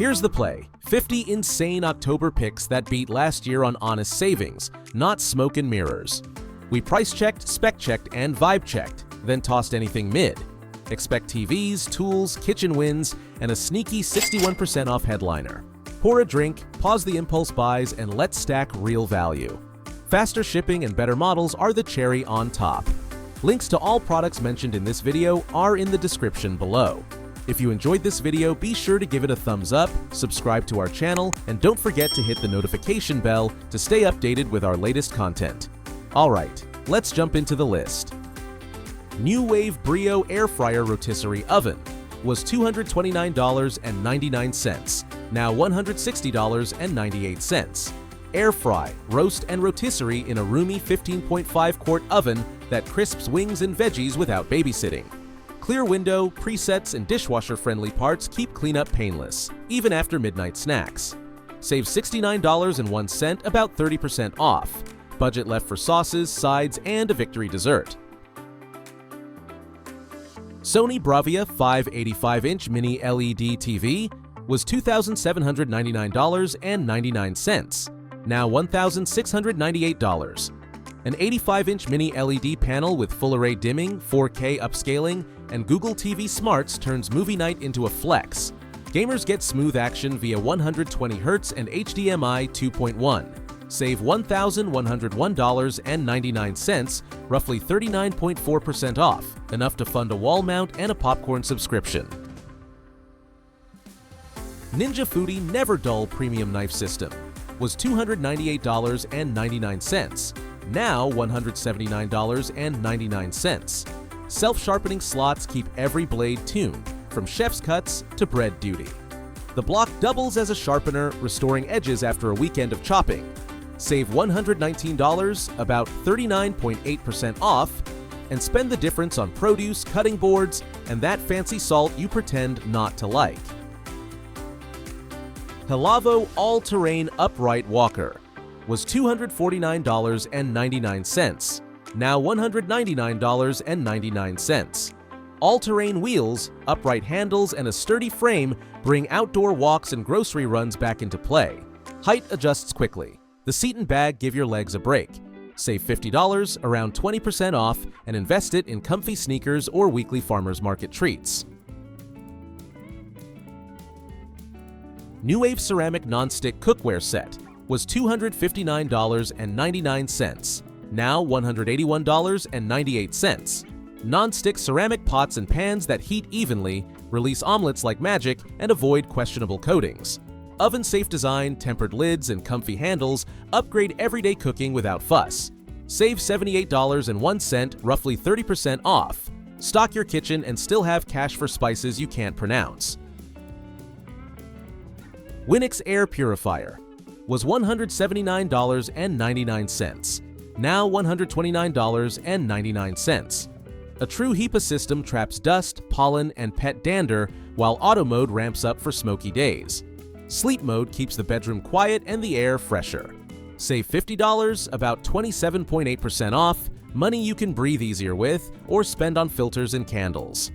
Here's the play. 50 insane October picks that beat last year on honest savings, not smoke and mirrors. We price-checked, spec-checked, and vibe-checked, then tossed anything mid. Expect TVs, tools, kitchen wins, and a sneaky 61% off headliner. Pour a drink, pause the impulse buys, and let's stack real value. Faster shipping and better models are the cherry on top. Links to all products mentioned in this video are in the description below. If you enjoyed this video, be sure to give it a thumbs up, subscribe to our channel, and don't forget to hit the notification bell to stay updated with our latest content. Alright, let's jump into the list. Nuwave Brio Air Fryer Rotisserie Oven was $229.99, now $160.98. Air fry, roast, and rotisserie in a roomy 15.5-quart oven that crisps wings and veggies without babysitting. Clear window, presets, and dishwasher-friendly parts keep cleanup painless, even after midnight snacks. Save $69.01, about 30% off. Budget left for sauces, sides, and a victory dessert. Sony BRAVIA 585-inch mini LED TV was $2,799.99, now $1,698. An 85-inch mini LED panel with full-array dimming, 4K upscaling, and Google TV Smarts turns movie night into a flex. Gamers get smooth action via 120Hz and HDMI 2.1. Save $1,101.99, roughly 39.4% off, enough to fund a wall mount and a popcorn subscription. Ninja Foodi NeverDull Premium Knife System was $298.99, now $179.99. Self-sharpening slots keep every blade tuned, from chef's cuts to bread duty. The block doubles as a sharpener, restoring edges after a weekend of chopping. Save $119, about 39.8% off, and spend the difference on produce, cutting boards, and that fancy salt you pretend not to like. Helavo All-Terrain Upright Walker was $249.99, now $199.99. All-terrain wheels, upright handles, and a sturdy frame bring outdoor walks and grocery runs back into play. Height adjusts quickly. The seat and bag give your legs a break. Save $50, around 20% off, and invest it in comfy sneakers or weekly farmers market treats. Nuwave Ceramic Nonstick Cookware Set was $259.99, now $181.98. Non-stick ceramic pots and pans that heat evenly, release omelets like magic, and avoid questionable coatings. Oven-safe design, tempered lids, and comfy handles upgrade everyday cooking without fuss. Save $78.01, roughly 30% off. Stock your kitchen and still have cash for spices you can't pronounce. WINIX Air Purifier was $179.99, now $129.99. A true HEPA system traps dust, pollen, and pet dander, while auto mode ramps up for smoky days. Sleep mode keeps the bedroom quiet and the air fresher. Save $50, about 27.8% off, money you can breathe easier with, or spend on filters and candles.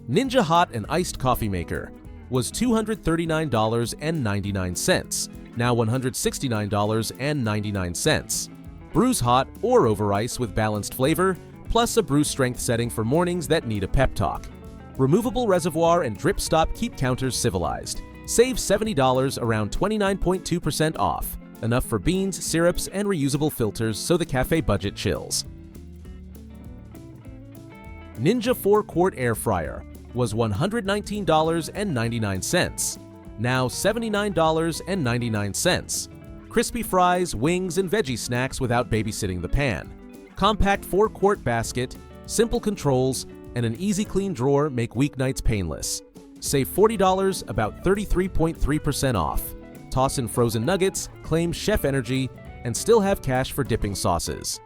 Ninja Hot and Iced Coffee Maker was $239.99, now $169.99. Brews hot or over ice with balanced flavor, plus a brew strength setting for mornings that need a pep talk. Removable reservoir and drip stop keep counters civilized. Save $70, around 29.2% off, enough for beans, syrups, and reusable filters so the cafe budget chills. Ninja 4-quart Air Fryer was $119.99, now $79.99. Crispy fries, wings, and veggie snacks without babysitting the pan. Compact 4-quart basket, simple controls, and an easy clean drawer make weeknights painless. Save $40, about 33.3% off. Toss in frozen nuggets, claim chef energy, and still have cash for dipping sauces.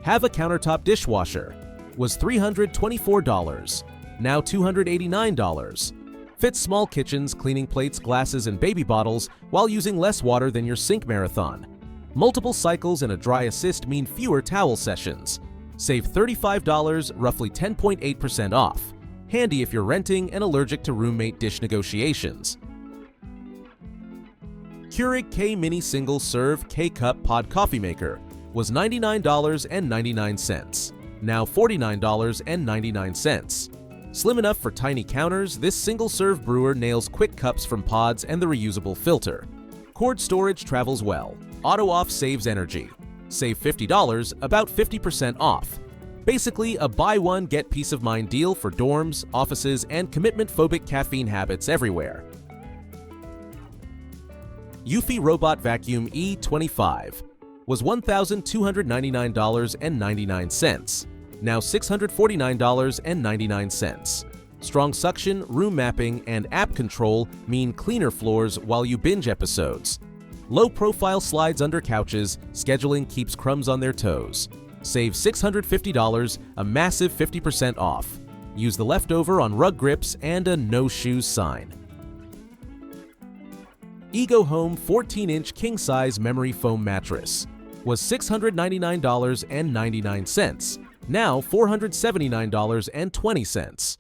HAVA Countertop Dishwasher was $324, now $289. Fits small kitchens, cleaning plates, glasses, and baby bottles while using less water than your sink marathon. Multiple cycles and a dry assist mean fewer towel sessions. Save $35, roughly 10.8% off. handy if you're renting and allergic to roommate dish negotiations. Keurig K-Mini Single Serve K-Cup Pod Coffee Maker was $99.99, now $49.99. Slim enough for tiny counters, this single-serve brewer nails quick cups from pods and the reusable filter. Cord storage travels well. Auto-off saves energy. Save $50, about 50% off. Basically, a buy one, get peace of mind deal for dorms, offices, and commitment-phobic caffeine habits everywhere. Eufy Robot Vacuum E25 was $1,299.99, now $649.99. Strong suction, room mapping, and app control mean cleaner floors while you binge episodes. Low-profile slides under couches, scheduling keeps crumbs on their toes. Save $650, a massive 50% off. Use the leftover on rug grips and a no shoes sign. EGOHOME 14-inch king-size memory foam mattress was $699.99, now $479.20.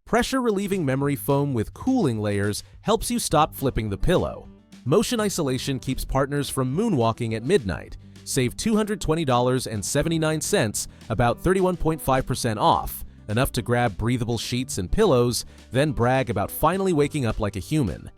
Pressure-relieving memory foam with cooling layers helps you stop flipping the pillow. Motion isolation keeps partners from moonwalking at midnight. Save $220.79, about 31.5% off, enough to grab breathable sheets and pillows, then brag about finally waking up like a human.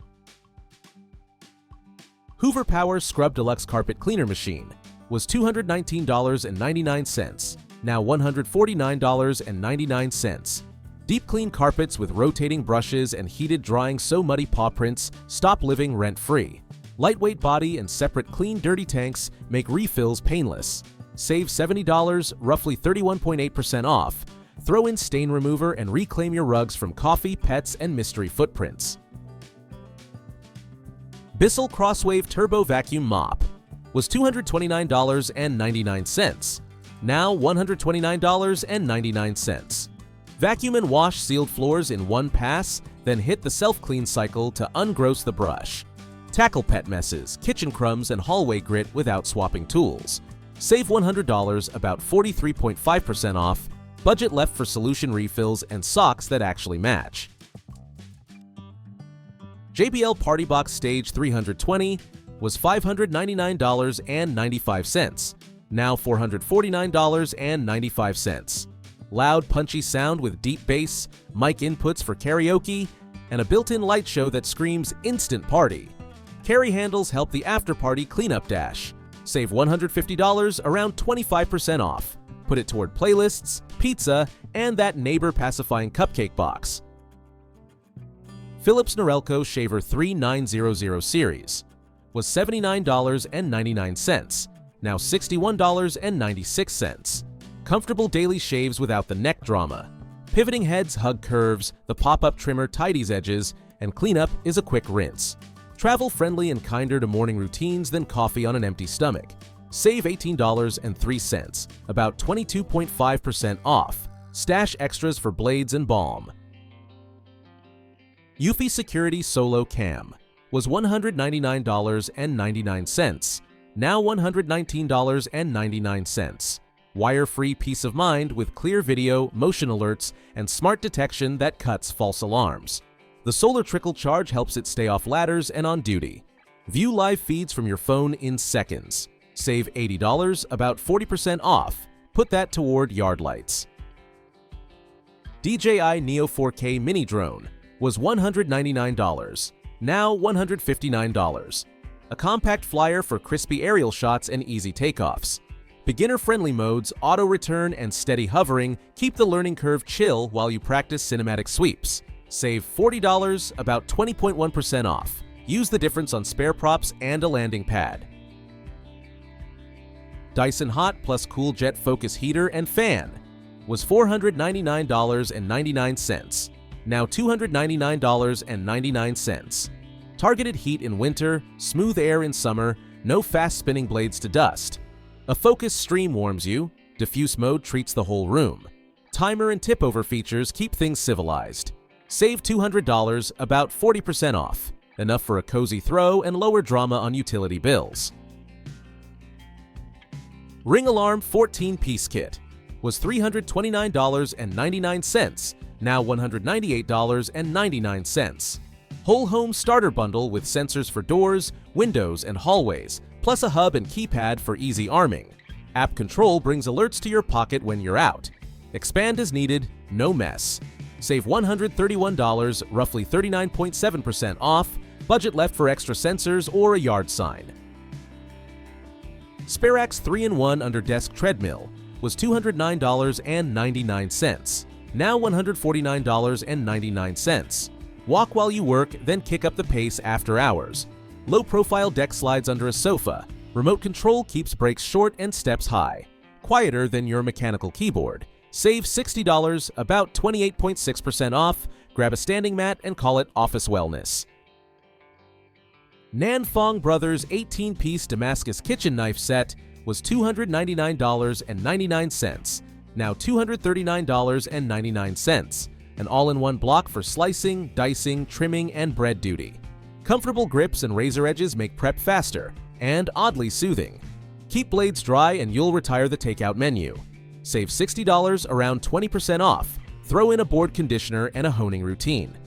Hoover PowerScrub Deluxe Carpet Cleaner Machine was $219.99, now $149.99. Deep clean carpets with rotating brushes and heated drying so muddy paw prints stop living rent-free. Lightweight body and separate clean dirty tanks make refills painless. Save $70, roughly 31.8% off. Throw in stain remover and reclaim your rugs from coffee, pets, and mystery footprints. BISSELL Crosswave Turbo Vacuum Mop was $229.99, now $129.99. Vacuum and wash sealed floors in one pass, then hit the self-clean cycle to ungross the brush. Tackle pet messes, kitchen crumbs, and hallway grit without swapping tools. Save $100, about 43.5% off. Budget left for solution refills and socks that actually match. JBL PartyBox Stage 320 was $599.95, now $449.95. Loud, punchy sound with deep bass, mic inputs for karaoke, and a built-in light show that screams instant party. Carry handles help the after-party cleanup dash. Save $150, around 25% off. Put it toward playlists, pizza, and that neighbor-pacifying cupcake box. Philips Norelco Shaver 3900 series was $79.99, now $61.96. Comfortable daily shaves without the neck drama. Pivoting heads hug curves, the pop-up trimmer tidies edges, and cleanup is a quick rinse. Travel-friendly and kinder to morning routines than coffee on an empty stomach. Save $18.03, about 22.5% off. Stash extras for blades and balm. Eufy Security SoloCam was $199.99, now $119.99. Wire-free peace of mind with clear video, motion alerts, and smart detection that cuts false alarms. The solar trickle charge helps it stay off ladders and on duty. View live feeds from your phone in seconds. Save $80, about 40% off. Put that toward yard lights. DJI Neo 4K Mini Drone was $199, now $159. A compact flyer for crispy aerial shots and easy takeoffs. Beginner-friendly modes, auto return, and steady hovering keep the learning curve chill while you practice cinematic sweeps. Save $40, about 20.1% off. Use the difference on spare props and a landing pad. Dyson Hot+Cool Jet Focus Heater and Fan was $499.99, now $299.99. Targeted heat in winter, smooth air in summer, no fast spinning blades to dust. A focus stream warms you, diffuse mode treats the whole room. Timer and tip-over features keep things civilized. Save $200, about 40% off, enough for a cozy throw and lower drama on utility bills. Ring Alarm 14-piece kit was $329.99, now $198.99. Whole home starter bundle with sensors for doors, windows, and hallways, plus a hub and keypad for easy arming. App control brings alerts to your pocket when you're out. Expand as needed, no mess. Save $131, roughly 39.7% off, budget left for extra sensors or a yard sign. Sperax 3-in-1 under desk treadmill was $209.99, now $149.99. Walk while you work, then kick up the pace after hours. Low-profile deck slides under a sofa. Remote control keeps breaks short and steps high. Quieter than your mechanical keyboard. Save $60, about 28.6% off. Grab a standing mat and call it office wellness. Nan Fong Brothers 18-piece Damascus kitchen knife set was $299.99, now $239.99. An all-in-one block for slicing, dicing, trimming, and bread duty. Comfortable grips and razor edges make prep faster and oddly soothing. Keep blades dry and you'll retire the takeout menu. Save $60, around 20% off. Throw in a board conditioner and a honing routine.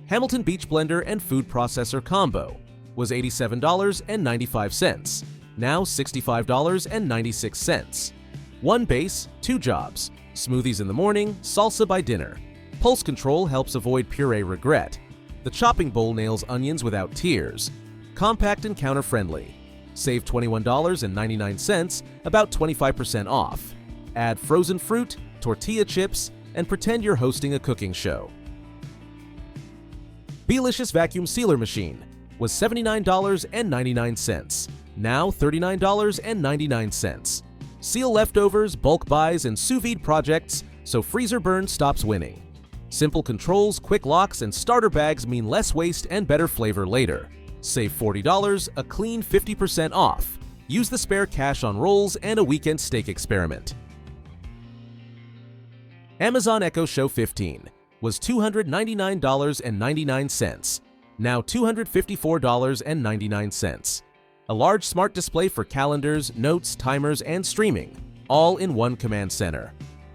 Hamilton Beach Blender and Food Processor Combo was $87.95, now $65.96. One base, two jobs. Smoothies in the morning, salsa by dinner. Pulse control helps avoid puree regret. The chopping bowl nails onions without tears. Compact and counter-friendly. Save $21.99, about 25% off. Add frozen fruit, tortilla chips, and pretend you're hosting a cooking show. Belicious Vacuum Sealer Machine was $79.99, now $39.99. Seal leftovers, bulk buys, and sous vide projects so freezer burn stops winning. Simple controls, quick locks, and starter bags mean less waste and better flavor later. Save $40, a clean 50% off. Use the spare cash on rolls and a weekend steak experiment. Amazon Echo Show 15 was $299.99, now $254.99. A large smart display for calendars, notes, timers, and streaming, all in one command center.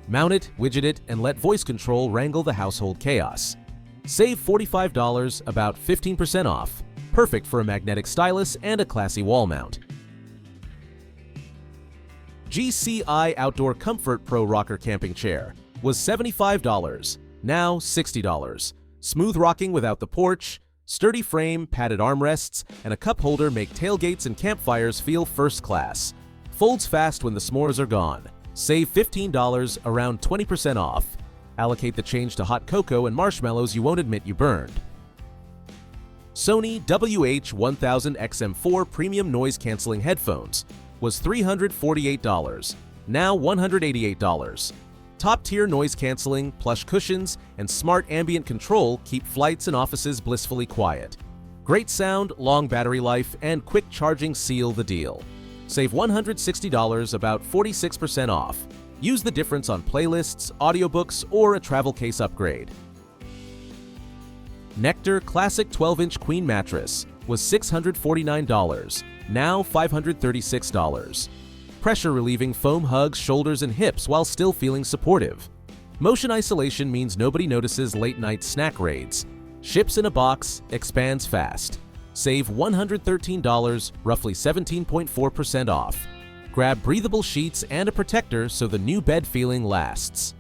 Mount it, widget it, and let voice control wrangle the household chaos. Save $45, about 15% off. Perfect for a magnetic stylus and a classy wall mount. GCI Outdoor Comfort Pro Rocker Camping Chair was $75, now $60. Smooth rocking without the porch. Sturdy frame, padded armrests, and a cup holder make tailgates and campfires feel first class. Folds fast when the s'mores are gone. Save $15, around 20% off. Allocate the change to hot cocoa and marshmallows you won't admit you burned. Sony WH-1000XM4 Premium Noise Cancelling Headphones was $348, now $188. Top-tier noise cancelling, plush cushions, and smart ambient control keep flights and offices blissfully quiet. Great sound, long battery life, and quick charging seal the deal. Save $160, about 46% off. Use the difference on playlists, audiobooks, or a travel case upgrade. Nectar Classic 12-inch Queen Mattress was $649, now $536. Pressure-relieving foam hugs shoulders and hips while still feeling supportive. Motion isolation means nobody notices late-night snack raids. Ships in a box, expands fast. Save $113, roughly 17.4% off. Grab breathable sheets and a protector so the new bed feeling lasts.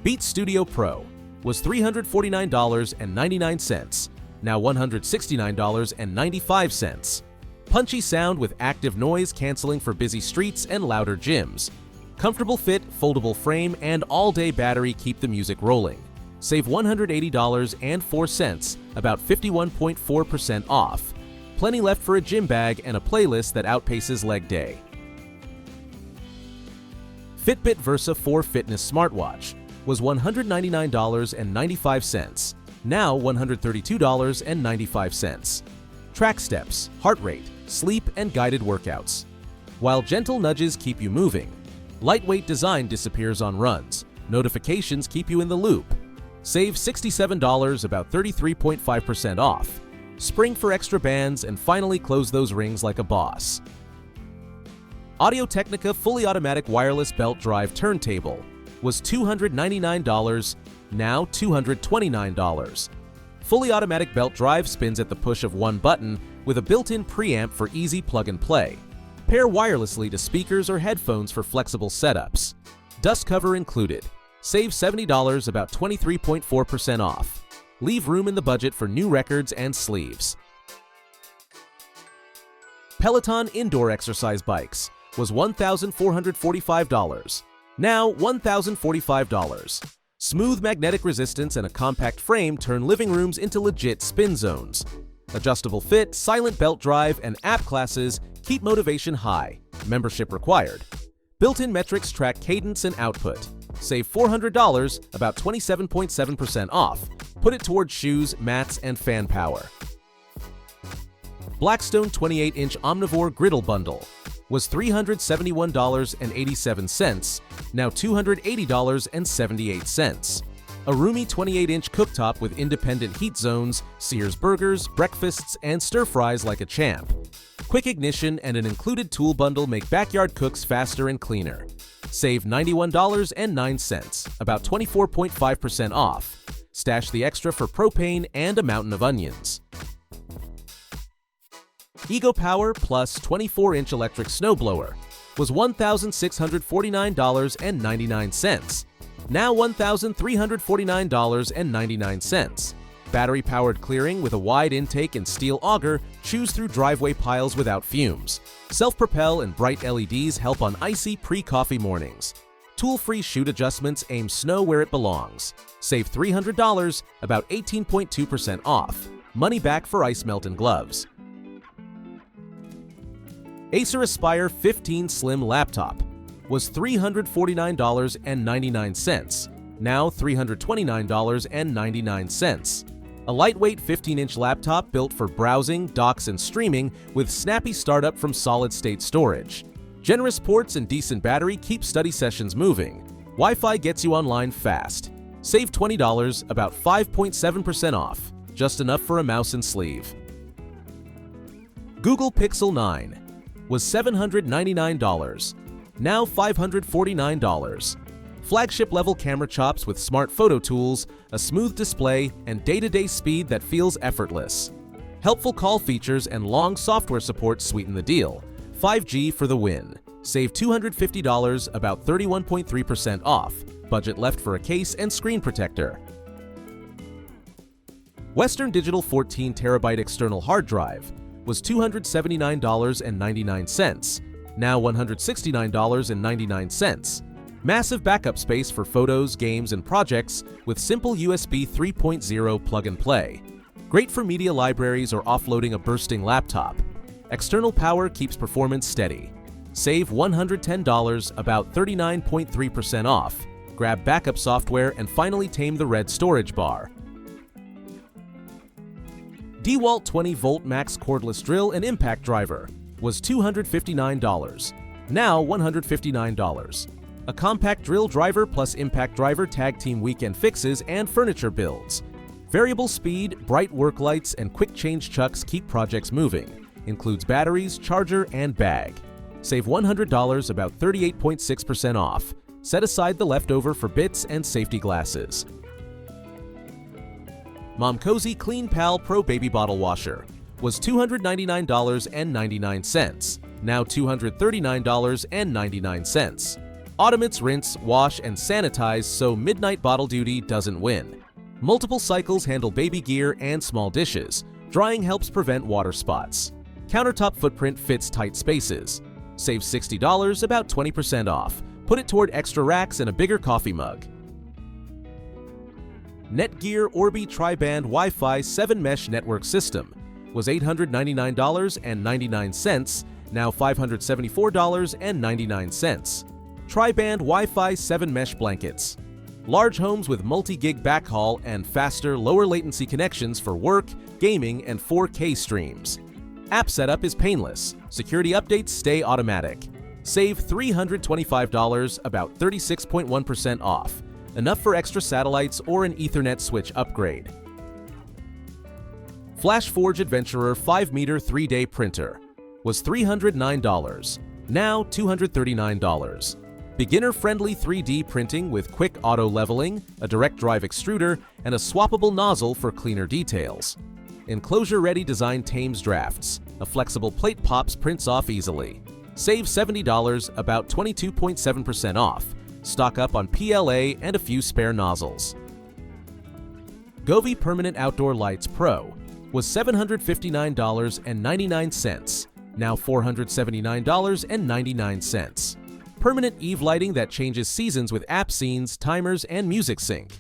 Beat Studio Pro was $349.99, now $169.95. Punchy sound with active noise canceling for busy streets and louder gyms. Comfortable fit, foldable frame, and all-day battery keep the music rolling. Save $180.04, about 51.4% off. Plenty left for a gym bag and a playlist that outpaces leg day. Fitbit Versa 4 Fitness Smartwatch was $199.95, now $132.95. Track steps, heart rate, sleep, and guided workouts. While gentle nudges keep you moving, lightweight design disappears on runs. Notifications keep you in the loop. Save $67, about 33.5% off. Spring for extra bands and finally close those rings like a boss. Audio-Technica fully automatic wireless belt drive turntable was $299, now $229. Fully automatic belt drive spins at the push of one button with a built-in preamp for easy plug-and-play. Pair wirelessly to speakers or headphones for flexible setups. Dust cover included. Save $70, about 23.4% off. Leave room in the budget for new records and sleeves. Peloton indoor exercise bikes was $1,445, now $1,045. Smooth magnetic resistance and a compact frame turn living rooms into legit spin zones. Adjustable fit, silent belt drive, and app classes keep motivation high. Membership required. Built-in metrics track cadence and output. Save $400, about 27.7% off. Put it towards shoes, mats, and fan power. Blackstone 28-inch Omnivore Griddle Bundle was $371.87, now $280.78. A roomy 28-inch cooktop with independent heat zones, sears burgers, breakfasts, and stir-fries like a champ. Quick ignition and an included tool bundle make backyard cooks faster and cleaner. Save $91.09, about 24.5% off. Stash the extra for propane and a mountain of onions. EGOPower Plus 24-inch electric snowblower was $1,649.99, now $1,349.99. Battery-powered clearing with a wide intake and steel auger chews through driveway piles without fumes. Self-propel and bright LEDs help on icy pre-coffee mornings. Tool-free chute adjustments aim snow where it belongs. Save $300, about 18.2% off. Money back for ice melt and gloves. Acer Aspire 15 Slim Laptop was $349.99, now $329.99. A lightweight 15-inch laptop built for browsing, docs, and streaming with snappy startup from solid-state storage. Generous ports and decent battery keep study sessions moving. Wi-Fi gets you online fast. Save $20, about 5.7% off, just enough for a mouse and sleeve. Google Pixel 9 was $799, now $549. Flagship-level camera chops with smart photo tools, a smooth display, and day-to-day speed that feels effortless. Helpful call features and long software support sweeten the deal. 5G for the win. Save $250, about 31.3% off. Budget left for a case and screen protector. Western Digital 14 TB external hard drive was $279.99, now $169.99. Massive backup space for photos, games, and projects with simple USB 3.0 plug-and-play. Great for media libraries or offloading a bursting laptop. External power keeps performance steady. Save $110, about 39.3% off. Grab backup software and finally tame the red storage bar. DeWalt 20-volt max cordless drill and impact driver was $259, now $159. A compact drill driver plus impact driver tag team weekend fixes and furniture builds. Variable speed, bright work lights, and quick change chucks keep projects moving. Includes batteries, charger, and bag. Save $100, about 38.6% off. Set aside the leftover for bits and safety glasses. Momcozy Clean Pal Pro Baby Bottle Washer was $299.99, now $239.99. Automates rinse, wash, and sanitize so midnight bottle duty doesn't win. Multiple cycles handle baby gear and small dishes. Drying helps prevent water spots. Countertop footprint fits tight spaces. Save $60, about 20% off. Put it toward extra racks and a bigger coffee mug. Netgear Orbi Tri-Band Wi-Fi 7-Mesh Network System was $899.99, now $574.99. Tri-Band Wi-Fi 7-Mesh Blankets. Large homes with multi-gig backhaul and faster, lower latency connections for work, gaming, and 4K streams. App setup is painless. Security updates stay automatic. Save $325, about 36.1% off. Enough for extra satellites or an Ethernet switch upgrade. FlashForge Adventurer 5-meter 3-day printer was $309, now $239. Beginner-friendly 3D printing with quick auto leveling, a direct drive extruder, and a swappable nozzle for cleaner details. Enclosure-ready design tames drafts. A flexible plate pops prints off easily. Save $70, about 22.7% off. Stock up on PLA and a few spare nozzles. Govee Permanent Outdoor Lights Pro was $759.99, now $479.99. Permanent Eve lighting that changes seasons with app scenes, timers, and music sync.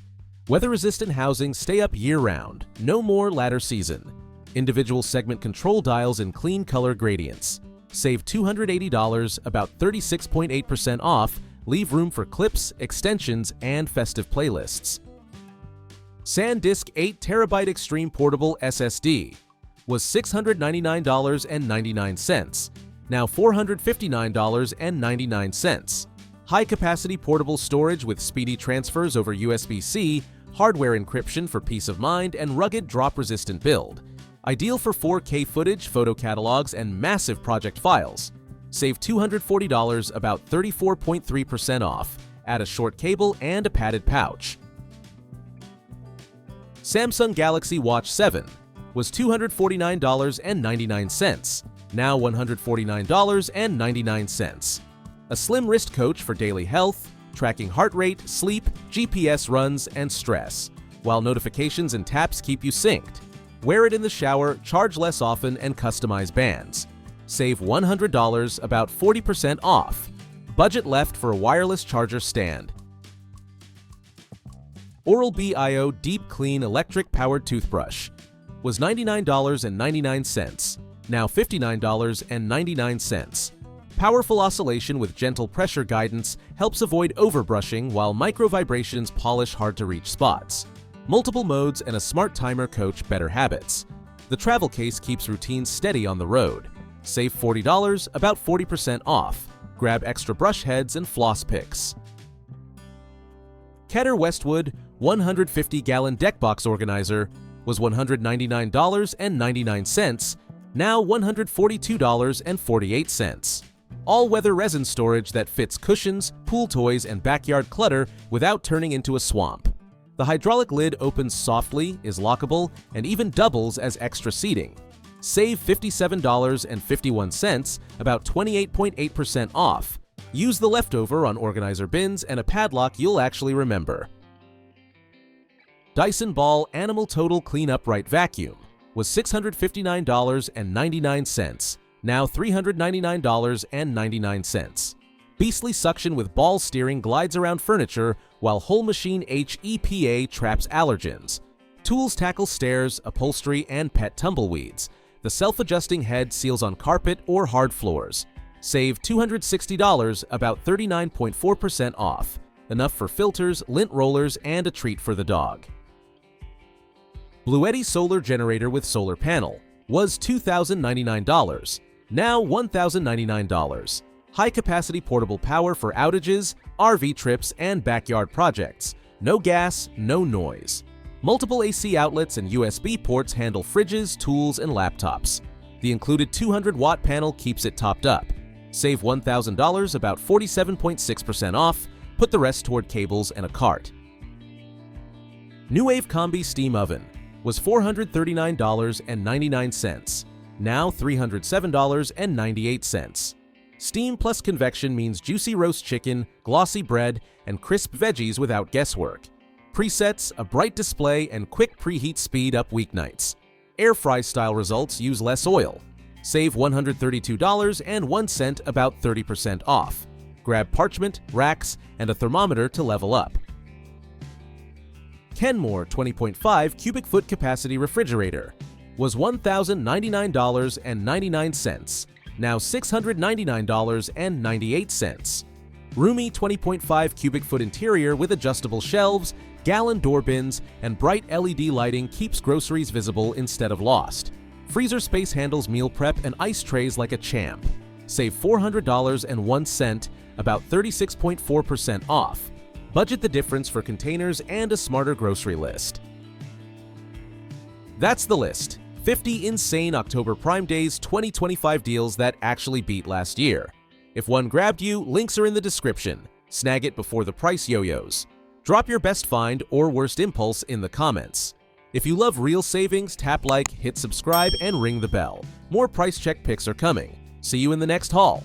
Weather-resistant housing stay up year-round, no more ladder season. Individual segment control dials in clean color gradients. Save $280, about 36.8% off, leave room for clips, extensions, and festive playlists. SanDisk 8TB Extreme Portable SSD was $699.99, now $459.99. High-capacity portable storage with speedy transfers over USB-C, hardware encryption for peace of mind, and rugged drop-resistant build. Ideal for 4K footage, photo catalogs, and massive project files. Save $240, about 34.3% off. Add a short cable and a padded pouch. Samsung Galaxy Watch 7 was $249.99, now $149.99. A slim wrist coach for daily health, tracking heart rate, sleep, GPS runs, and stress, while notifications and taps keep you synced. Wear it in the shower, charge less often, and customize bands. Save $100, about 40% off. Budget left for a wireless charger stand. Oral-B iO Deep Clean Electric Powered Toothbrush was $99.99, now $59.99. Powerful oscillation with gentle pressure guidance helps avoid overbrushing while micro vibrations polish hard-to-reach spots. Multiple modes and a smart timer coach better habits. The travel case keeps routines steady on the road. Save $40, about 40% off. Grab extra brush heads and floss picks. Keter Westwood 150-gallon deck box organizer was $199.99, now $142.48. All-weather resin storage that fits cushions, pool toys, and backyard clutter without turning into a swamp. The hydraulic lid opens softly, is lockable, and even doubles as extra seating. Save $57.51, about 28.8% off. Use the leftover on organizer bins and a padlock you'll actually remember. Dyson Ball Animal Total Clean Upright Vacuum was $659.99, now $399.99. Beastly suction with ball steering glides around furniture, while whole machine HEPA traps allergens. Tools tackle stairs, upholstery, and pet tumbleweeds. The self-adjusting head seals on carpet or hard floors. Save $260, about 39.4% off. Enough for filters, lint rollers, and a treat for the dog. Bluetti Solar Generator with Solar Panel was $2,099, now $1,099. High-capacity portable power for outages, RV trips, and backyard projects. No gas, no noise. Multiple AC outlets and USB ports handle fridges, tools, and laptops. The included 200-watt panel keeps it topped up. Save $1,000, about 47.6% off. Put the rest toward cables and a cart. Nuwave Combi Steam Oven was $439.99, now $307.98. Steam plus convection means juicy roast chicken, glossy bread, and crisp veggies without guesswork. Presets, a bright display, and quick preheat speed up weeknights. Air fry style results use less oil. Save $132.01, about 30% off. Grab parchment, racks, and a thermometer to level up. Kenmore 20.5 cubic foot capacity refrigerator was $1,099.99, now $699.98. Roomy 20.5 cubic foot interior with adjustable shelves, gallon door bins, and bright LED lighting keeps groceries visible instead of lost. Freezer space handles meal prep and ice trays like a champ. Save $400.01, about 36.4% off. Budget the difference for containers and a smarter grocery list. That's the list. 50 insane October Prime Days 2025 deals that actually beat last year. If one grabbed you, links are in the description. Snag it before the price yo-yos. Drop your best find or worst impulse in the comments. If you love real savings, tap like, hit subscribe, and ring the bell. More price check picks are coming. See you in the next haul.